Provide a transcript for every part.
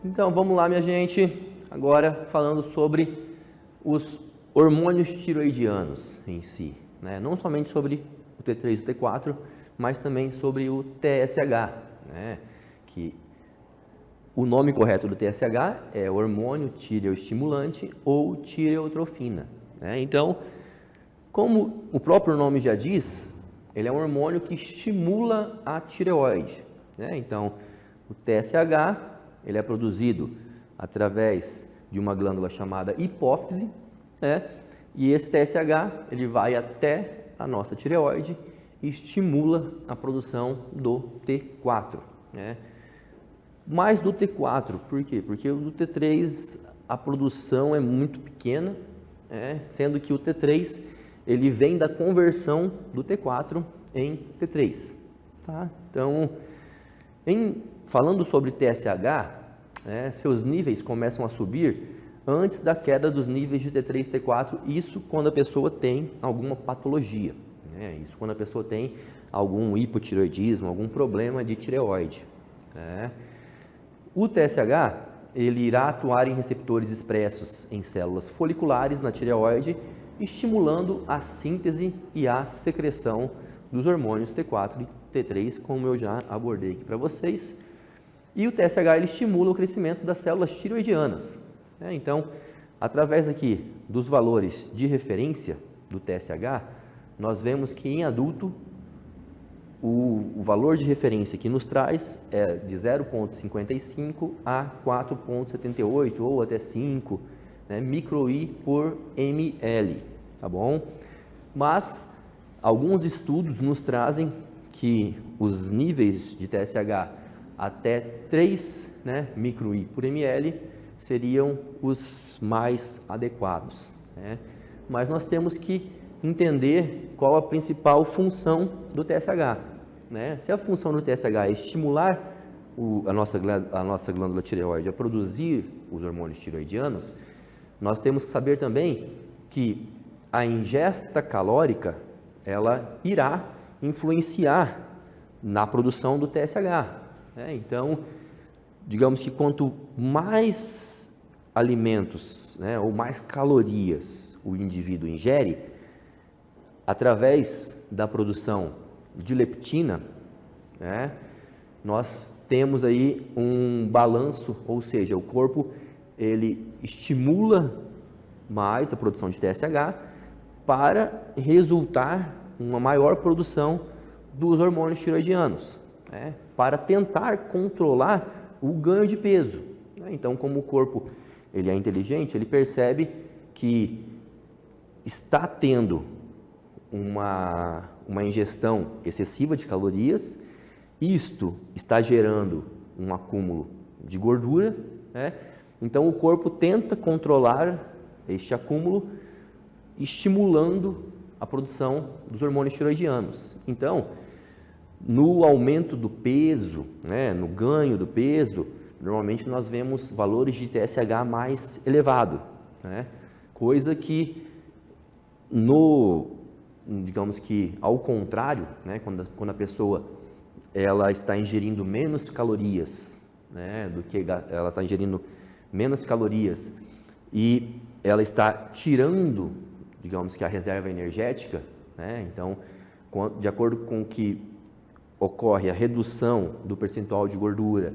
Então, vamos lá, minha gente, agora falando sobre os hormônios tiroidianos em si, né? Não somente sobre o T3 e o T4, mas também sobre o TSH, né? Que o nome correto do TSH é hormônio tireoestimulante ou tireotrofina, né? Então, como o próprio nome já diz, ele é um hormônio que estimula a tireoide, né? Então, o TSH ele é produzido através de uma glândula chamada hipófise, né? E esse TSH ele vai até a nossa tireoide e estimula a produção do T4, né? Mais do T4, por quê? Porque o do T3 a produção é muito pequena, né? Sendo que o T3 ele vem da conversão do T4 em T3, tá? Então, falando sobre TSH, né, seus níveis começam a subir antes da queda dos níveis de T3 e T4, isso quando a pessoa tem alguma patologia, né? Isso quando a pessoa tem algum hipotireoidismo, algum problema de tireoide, né? O TSH ele irá atuar em receptores expressos em células foliculares na tireoide, estimulando a síntese e a secreção dos hormônios T4 e T3, como eu já abordei aqui para vocês. E o TSH ele estimula o crescimento das células tireoidianas, né? Então, através aqui dos valores de referência do TSH, nós vemos que em adulto o valor de referência que nos traz é de 0,55 a 4,78 ou até 5, né, micro-I por ml, tá bom? Mas alguns estudos nos trazem que os níveis de TSH até 3, né, micro-I por ml seriam os mais adequados, né? Mas nós temos que entender qual a principal função do TSH, né? Se a função do TSH é estimular a nossa glândula tireoide a produzir os hormônios tireoidianos, nós temos que saber também que a ingesta calórica ela irá influenciar na produção do TSH. Então, digamos que quanto mais alimentos, né, ou mais calorias o indivíduo ingere, através da produção de leptina, né, nós temos aí um balanço, ou seja, o corpo ele estimula mais a produção de TSH para resultar uma maior produção dos hormônios tireoidianos, né, para tentar controlar o ganho de peso, né? Então, como o corpo ele é inteligente, ele percebe que está tendo uma ingestão excessiva de calorias, isto está gerando um acúmulo de gordura, né? Então, o corpo tenta controlar este acúmulo, estimulando a produção dos hormônios tireoidianos. Então, no aumento do peso, né, no ganho do peso, normalmente nós vemos valores de TSH mais elevado, né? Coisa que, digamos que ao contrário, né, quando a pessoa ela está ingerindo menos calorias, né, do que ela está ingerindo menos calorias e ela está tirando, digamos que a reserva energética, né? Então, de acordo com que ocorre a redução do percentual de gordura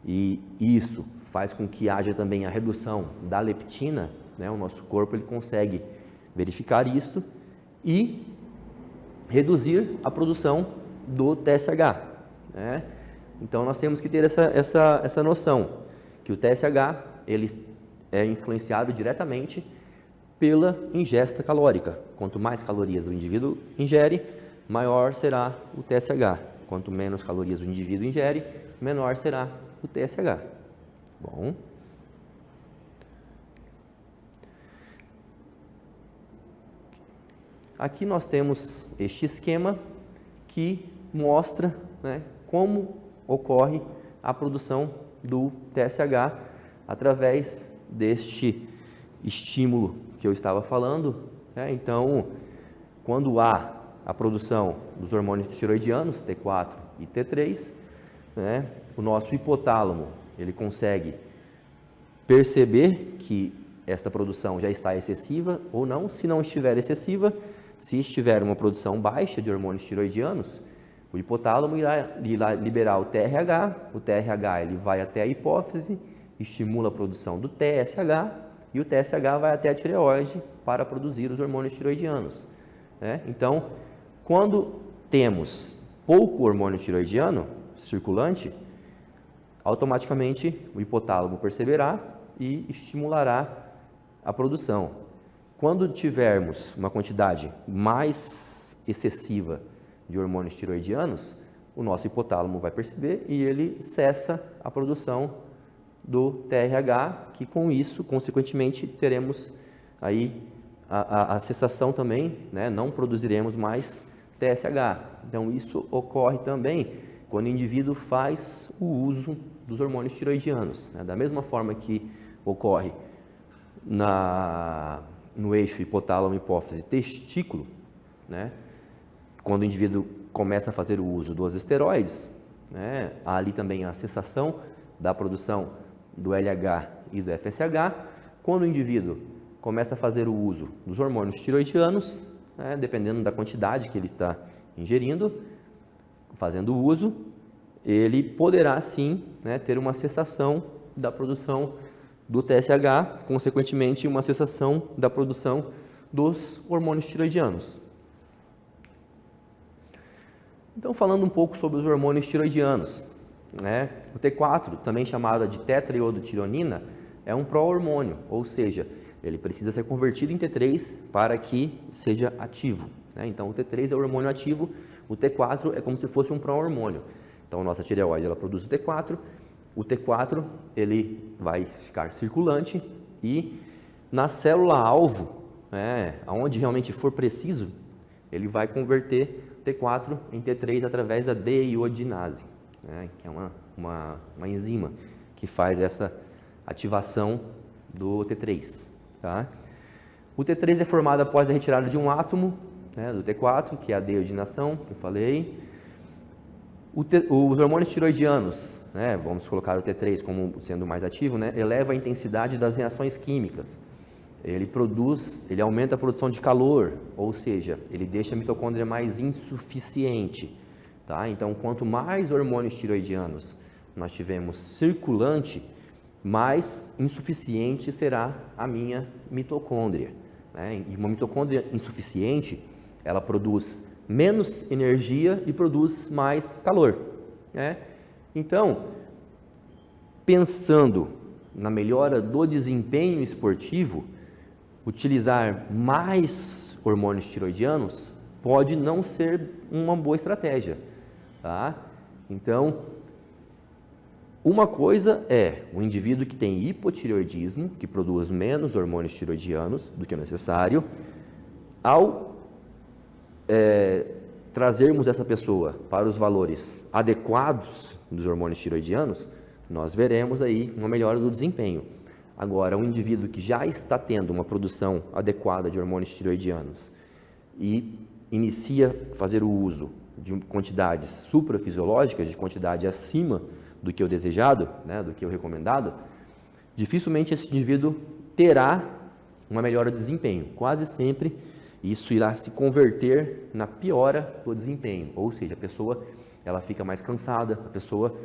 e isso faz com que haja também a redução da leptina, né? O nosso corpo ele consegue verificar isso e reduzir a produção do TSH, né? Então nós temos que ter essa noção que o TSH ele é influenciado diretamente pela ingesta calórica. Quanto mais calorias o indivíduo ingere, maior será o TSH. Quanto menos calorias o indivíduo ingere, menor será o TSH. Bom. Aqui nós temos este esquema que mostra, né, como ocorre a produção do TSH através deste estímulo que eu estava falando, né? Então, quando há a produção dos hormônios tireoidianos, T4 e T3, né? O nosso hipotálamo, ele consegue perceber que esta produção já está excessiva ou não. Se não estiver excessiva, se estiver uma produção baixa de hormônios tiroidianos, o hipotálamo irá liberar o TRH ele vai até a hipófise, estimula a produção do TSH, e o TSH vai até a tireoide para produzir os hormônios tiroidianos, né? Então, quando temos pouco hormônio tiroidiano circulante, automaticamente o hipotálamo perceberá e estimulará a produção. Quando tivermos uma quantidade mais excessiva de hormônios tiroidianos, o nosso hipotálamo vai perceber e ele cessa a produção do TRH, que com isso, consequentemente, teremos aí a cessação também, né? Não produziremos mais TSH. Então, isso ocorre também quando o indivíduo faz o uso dos hormônios tiroidianos, né? Da mesma forma que ocorre no eixo hipotálamo-hipófise-testículo, né? Quando o indivíduo começa a fazer o uso dos esteroides, né? Há ali também a cessação da produção do LH e do FSH. Quando o indivíduo começa a fazer o uso dos hormônios tiroidianos, né? Dependendo da quantidade que ele está ingerindo, fazendo o uso, ele poderá sim, né, ter uma cessação da produção do TSH, consequentemente uma cessação da produção dos hormônios tiroidianos. Então, falando um pouco sobre os hormônios tiroidianos, né? O T4, também chamado de tetraiodotironina, é um pró-hormônio, ou seja, ele precisa ser convertido em T3 para que seja ativo, né? Então, o T3 é o hormônio ativo, o T4 é como se fosse um pró-hormônio. Então, a nossa tireoide ela produz o T4 ele vai ficar circulante e na célula-alvo, né, onde realmente for preciso, ele vai converter T4 em T3 através da deiodinase, né, que é uma enzima que faz essa ativação do T3. Tá? O T3 é formado após a retirada de um átomo, né, do T4, que é a deiodinação, que eu falei. Os hormônios tiroidianos, né, vamos colocar o T3 como sendo mais ativo, né, eleva a intensidade das reações químicas. Ele aumenta a produção de calor, ou seja, ele deixa a mitocôndria mais insuficiente. Tá? Então, quanto mais hormônios tiroidianos nós tivermos circulante, mais insuficiente será a minha mitocôndria, né? E uma mitocôndria insuficiente, ela produz menos energia e produz mais calor, né? Então, pensando na melhora do desempenho esportivo, utilizar mais hormônios tiroidianos pode não ser uma boa estratégia, tá? Então, uma coisa é o indivíduo que tem hipotireoidismo, que produz menos hormônios tiroidianos do que o necessário, ao trazermos essa pessoa para os valores adequados dos hormônios tiroidianos, nós veremos aí uma melhora do desempenho. Agora, um indivíduo que já está tendo uma produção adequada de hormônios tiroidianos e inicia a fazer o uso de quantidades suprafisiológicas, de quantidade acima do que o desejado, né, do que o recomendado, dificilmente esse indivíduo terá uma melhora de desempenho. Quase sempre isso irá se converter na piora do desempenho, ou seja, a pessoa ela fica mais cansada, a pessoa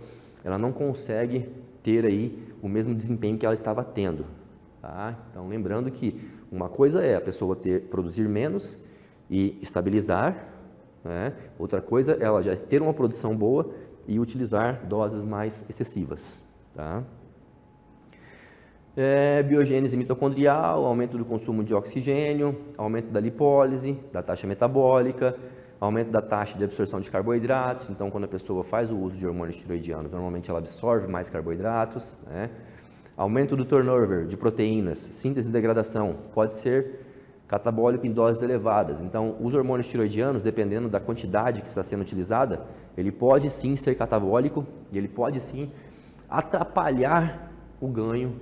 ela não consegue ter aí o mesmo desempenho que ela estava tendo. Tá? Então, lembrando que uma coisa é a pessoa produzir menos e estabilizar, né? Outra coisa é ela já ter uma produção boa e utilizar doses mais excessivas. Tá? Biogênese mitocondrial, aumento do consumo de oxigênio, aumento da lipólise, da taxa metabólica, aumento da taxa de absorção de carboidratos. Então, quando a pessoa faz o uso de hormônios tiroidianos, normalmente ela absorve mais carboidratos, né? Aumento do turnover de proteínas, síntese e degradação, pode ser catabólico em doses elevadas. Então, os hormônios tiroidianos, dependendo da quantidade que está sendo utilizada, ele pode sim ser catabólico e ele pode sim atrapalhar o ganho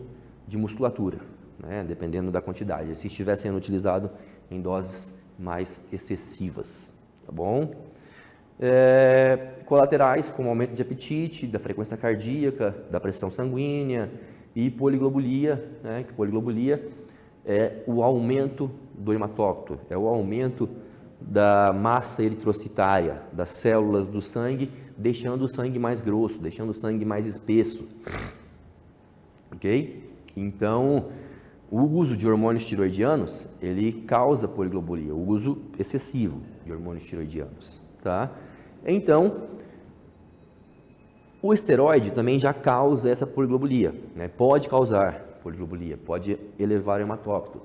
de musculatura, né? Dependendo da quantidade, se estiver sendo utilizado em doses mais excessivas. Tá bom? Colaterais, como aumento de apetite, da frequência cardíaca, da pressão sanguínea e poliglobulia, né, que poliglobulia é o aumento do hematócrito, é o aumento da massa eritrocitária, das células do sangue, deixando o sangue mais grosso, deixando o sangue mais espesso. Ok? Então, o uso de hormônios tiroidianos, ele causa poliglobulia, o uso excessivo de hormônios tiroidianos, tá? Então, o esteroide também já causa essa poliglobulia, né? Pode causar poliglobulia, pode elevar o hematócrito.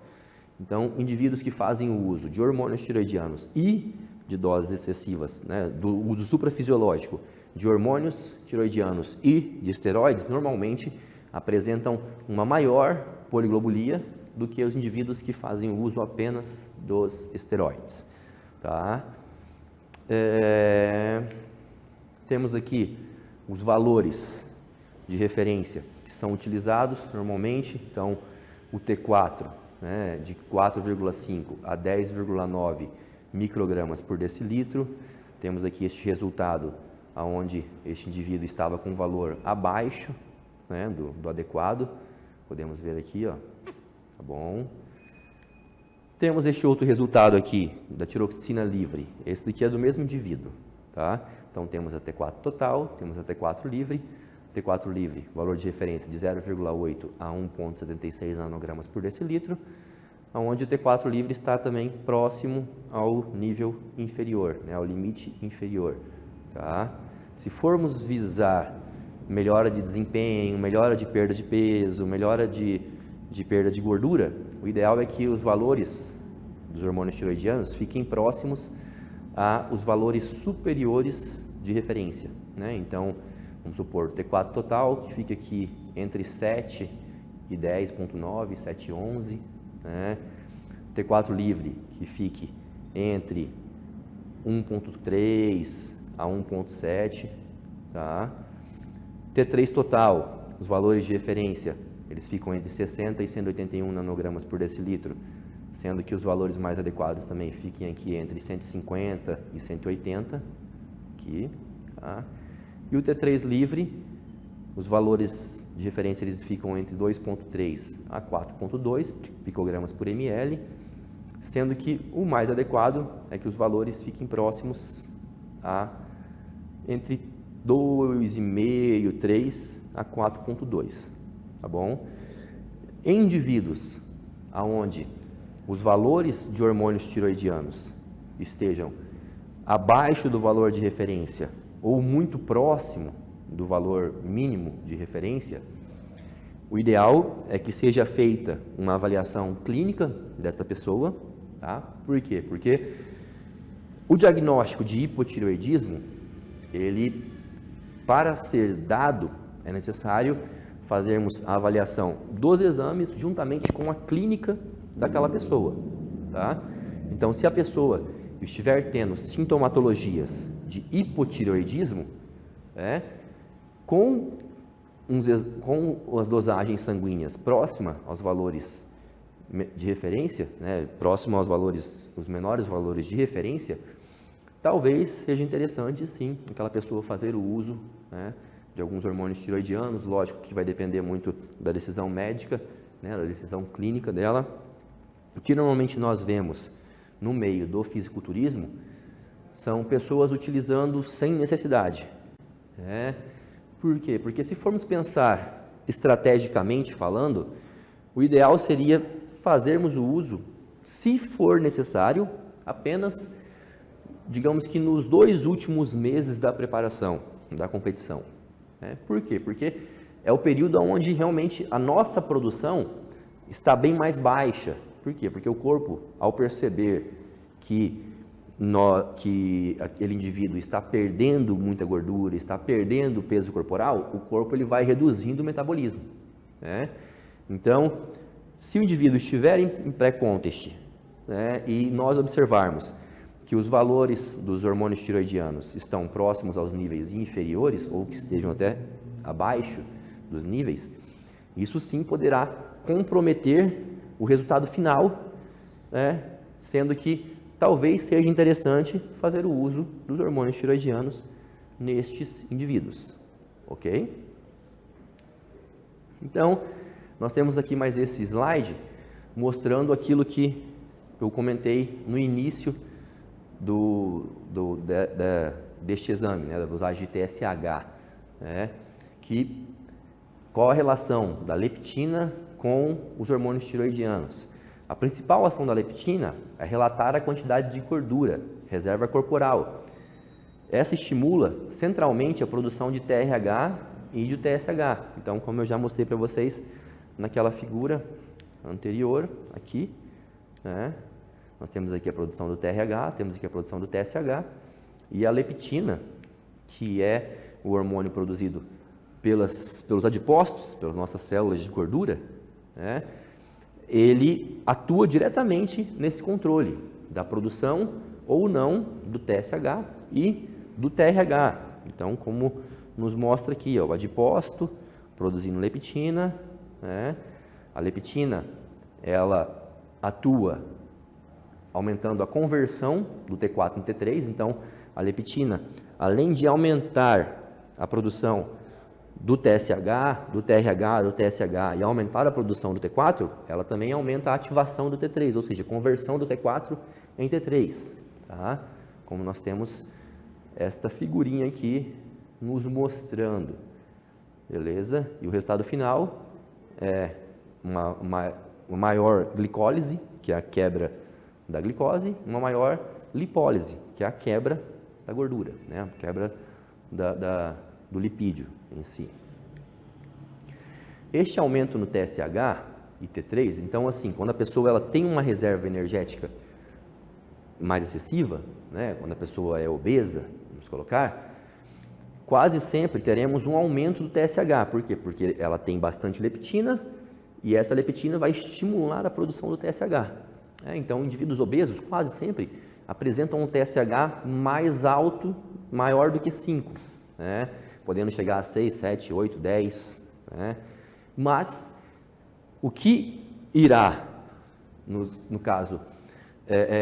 Então, indivíduos que fazem o uso de hormônios tiroidianos e de doses excessivas, né, do uso suprafisiológico de hormônios tiroidianos e de esteroides, normalmente apresentam uma maior poliglobulia do que os indivíduos que fazem o uso apenas dos esteroides. Tá? Temos aqui os valores de referência que são utilizados normalmente. Então, o T4, né, de 4,5 a 10,9 microgramas por decilitro. Temos aqui este resultado onde este indivíduo estava com valor abaixo, né, do adequado. Podemos ver aqui, ó. Tá bom. Temos este outro resultado aqui da tiroxina livre. Esse daqui é do mesmo indivíduo, tá? Então temos a T4 total, temos a T4 livre. T4 livre, valor de referência de 0,8 a 1,76 nanogramas por decilitro, onde o T4 livre está também próximo ao nível inferior, né, ao limite inferior. Tá? Se formos visar melhora de desempenho, melhora de perda de peso, melhora de perda de gordura, o ideal é que os valores dos hormônios tiroidianos fiquem próximos aos valores superiores de referência. Né? Então, vamos supor, o T4 total, que fica aqui entre 7 e 10,9, 7 e 11. Né? T4 livre, que fique entre 1,3 a 1,7. Tá? T3 total, os valores de referência, eles ficam entre 60 e 181 nanogramas por decilitro, sendo que os valores mais adequados também fiquem aqui entre 150 e 180. Aqui, tá? E o T3 livre, os valores de referência eles ficam entre 2,3 a 4,2 picogramas por ml, sendo que o mais adequado é que os valores fiquem próximos a entre 2,5, 3 a 4,2, tá bom? Em indivíduos onde os valores de hormônios tiroidianos estejam abaixo do valor de referência ou muito próximo do valor mínimo de referência, o ideal é que seja feita uma avaliação clínica desta pessoa, tá? Por quê? Porque o diagnóstico de hipotireoidismo, ele, para ser dado, é necessário fazermos a avaliação dos exames juntamente com a clínica daquela pessoa, tá? Então, se a pessoa estiver tendo sintomatologias de hipotireoidismo, com as dosagens sanguíneas próximas aos valores de referência, né, próximo aos valores, os menores valores de referência, talvez seja interessante, sim, aquela pessoa fazer o uso, né, de alguns hormônios tiroidianos. Lógico que vai depender muito da decisão médica, né, da decisão clínica dela. O que normalmente nós vemos no meio do fisiculturismo são pessoas utilizando sem necessidade. Né? Por quê? Porque se formos pensar estrategicamente falando, o ideal seria fazermos o uso, se for necessário, apenas, digamos que nos 2 últimos meses da preparação, da competição. Né? Por quê? Porque é o período onde realmente a nossa produção está bem mais baixa. Por quê? Porque o corpo, ao perceber que aquele indivíduo está perdendo muita gordura, está perdendo peso corporal, o corpo ele vai reduzindo o metabolismo. Né? Então, se o indivíduo estiver em pré-contest, né, e nós observarmos que os valores dos hormônios tiroidianos estão próximos aos níveis inferiores, ou que estejam até abaixo dos níveis, isso sim poderá comprometer o resultado final, né, sendo que talvez seja interessante fazer o uso dos hormônios tiroidianos nestes indivíduos, ok? Então, nós temos aqui mais esse slide mostrando aquilo que eu comentei no início deste exame, né, da dosagem de TSH, né, que qual a relação da leptina com os hormônios tiroidianos? A principal ação da leptina é relatar a quantidade de gordura, reserva corporal. Essa estimula centralmente a produção de TRH e de TSH. Então, como eu já mostrei para vocês naquela figura anterior, aqui, né, nós temos aqui a produção do TRH, temos aqui a produção do TSH, e a leptina, que é o hormônio produzido pelos adipócitos, pelas nossas células de gordura, né, ele atua diretamente nesse controle da produção ou não do TSH e do TRH. Então, como nos mostra aqui, ó, o adipócito produzindo leptina, né, a leptina, ela atua aumentando a conversão do T4 em T3, então a leptina, além de aumentar a produção do TSH, do TRH, do TSH e aumentar a produção do T4, ela também aumenta a ativação do T3, ou seja, a conversão do T4 em T3, tá? Como nós temos esta figurinha aqui nos mostrando, beleza? E o resultado final é uma maior glicólise, que é a quebra da glicose, uma maior lipólise, que é a quebra da gordura, né? A quebra do lipídio em si. Este aumento no TSH e T3, então assim, quando a pessoa ela tem uma reserva energética mais excessiva, né? Quando a pessoa é obesa, vamos colocar, quase sempre teremos um aumento do TSH. Por quê? Porque ela tem bastante leptina e essa leptina vai estimular a produção do TSH. Então, indivíduos obesos quase sempre apresentam um TSH mais alto, maior do que 5, né? Podendo chegar a 6, 7, 8, 10. Né? Mas o que irá, no caso,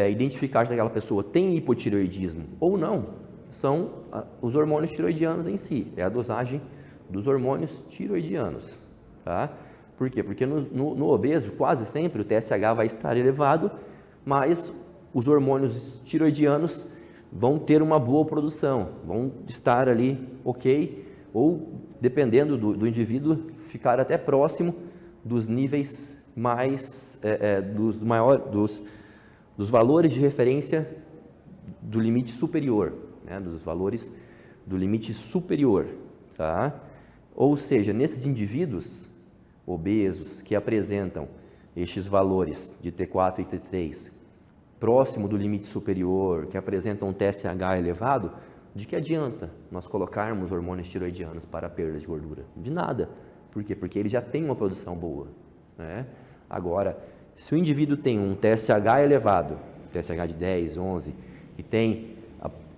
identificar se aquela pessoa tem hipotireoidismo ou não, são os hormônios tiroidianos em si, é a dosagem dos hormônios tiroidianos. Tá? Por quê? Porque no obeso, quase sempre, o TSH vai estar elevado, mas os hormônios tiroidianos vão ter uma boa produção, vão estar ali ok, ou, dependendo do indivíduo, ficar até próximo dos níveis mais, dos valores de referência do limite superior, né, dos valores do limite superior. Tá? Ou seja, nesses indivíduos obesos que apresentam estes valores de T4 e T3 próximo do limite superior, que apresentam um TSH elevado, de que adianta nós colocarmos hormônios tiroidianos para a perda de gordura? De nada. Por quê? Porque ele já tem uma produção boa. Né? Agora, se o indivíduo tem um TSH elevado, TSH de 10, 11, e tem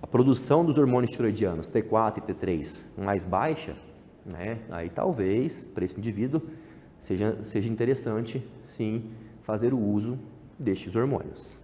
a produção dos hormônios tiroidianos T4 e T3 mais baixa, né? Aí talvez, para esse indivíduo, seja interessante, sim, fazer o uso destes hormônios.